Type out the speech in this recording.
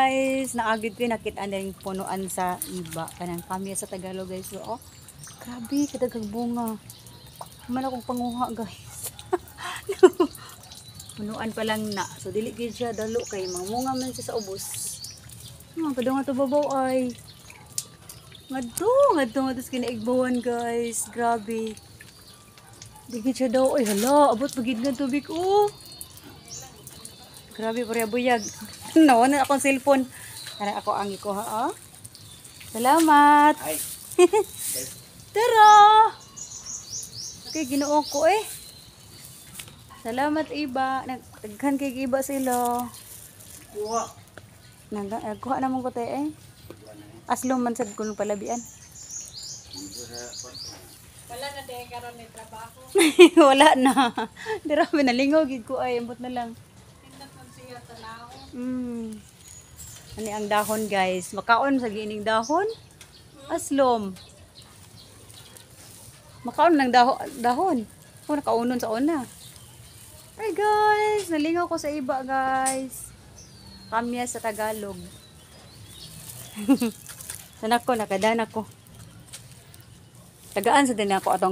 guys, naagid ko nakita na yung punuan sa iba. Kanang kami sa Tagalog guys. So, oh, grabe, kadagang bunga. Man akong panguha guys. Punuan pa lang na. So, dili gid siya dalo kay mangunga man siya sa ubos. Kadang nga to babaw ay. Ngadto sa kinaigbawan guys. Grabe. Digid siya daw. Ay hala, abot pagid nga tubig. Oh. Grabe pare buyag. Nawan na akong cellphone. Tara ako ang ikuha, oh. Salamat. Ay. Tara. Okay, Ginoo ko eh. Salamat iba. Nagtaghan kay iba sila. Kuha. Nagkuha naman ko tayo eh. Aslong man sad ko palabian. Wala na din karon may trabaho. Wala na. Dirabi na lingaw gid ko ay ambot na lang. Tindot man siya tanaw. Ani ang dahon guys. Makaon sa gining dahon. Aslom. Makaon ng dahon. Kung nakaunon sa una. Ay guys, nalingaw ko sa iba guys. Kamya sa Tagalog. Sanak ko, nakadana ko. Tagaan sa din ako atong